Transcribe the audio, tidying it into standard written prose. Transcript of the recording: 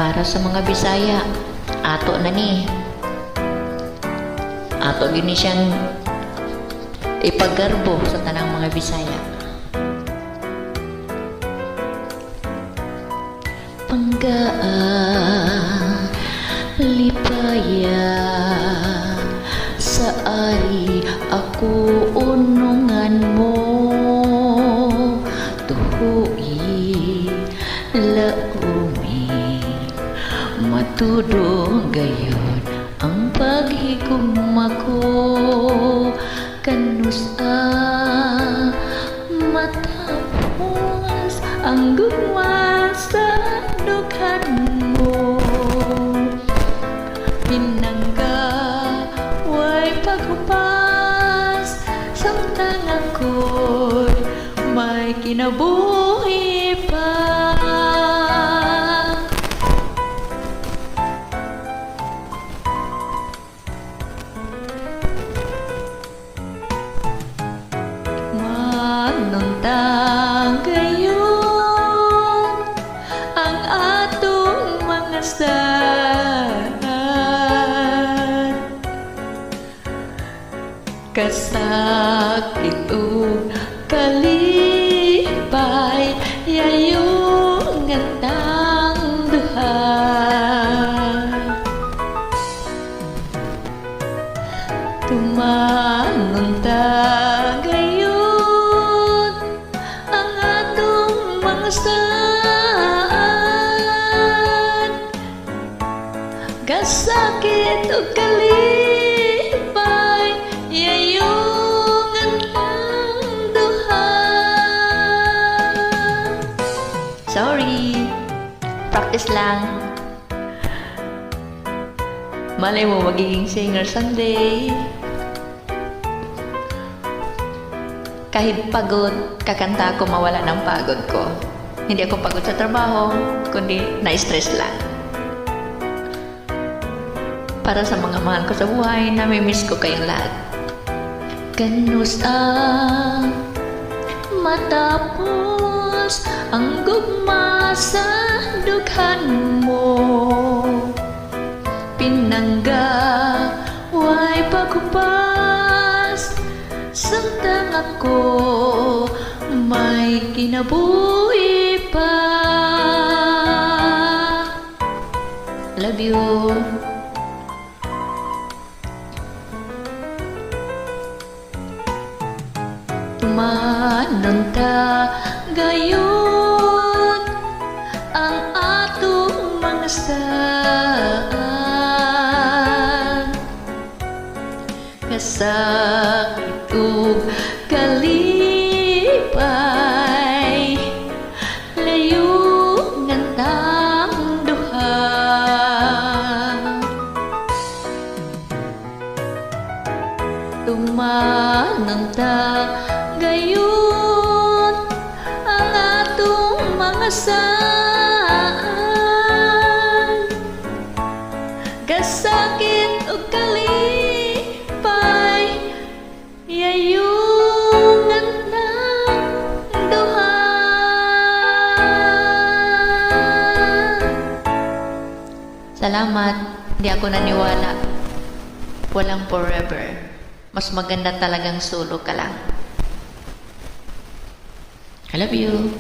Para sa mga Bisaya, ato na ni. Ato gini siyang ipagarbo sa tanang mga Bisaya. Panggaan, lipaya, sa ari ako unungan mo, tuhui laumi, matudo gayon ang paghigugma ko, kanusa matapos ang gugma sa dughan mo, pinangga way paghupas samtang ako'y may kinabuhi pa. Manuntang gayon ang atong mga sad, kasakit o kalipay yayong ngatang duhay, tumanunta gayon ang atong mga sad, kasakit o kalipay yayong ang duha. Sorry, practice lang. Malay mo magiging singer someday. Kahit pagod, kakanta ako mawala ng pagod ko. Hindi ako pagod sa trabaho, kundi na-stress lang. Para sa mga mahal ko sa buhay, nami-miss ko kayong lahat. Ganus ang matapos ang gugma sa dughan mo, pinangga way paghupas samtang ako may kinabuhi pa. Love you. Manunta gayon ang atong mga sad, kasakit ug kalipay layo ngantang duha, tumanunta gayon ang atong mga sad, kasakit o kalipay yayong ng duha. Salamat, di ako naniwala walang forever. Mas maganda talagang solo ka lang. I love you.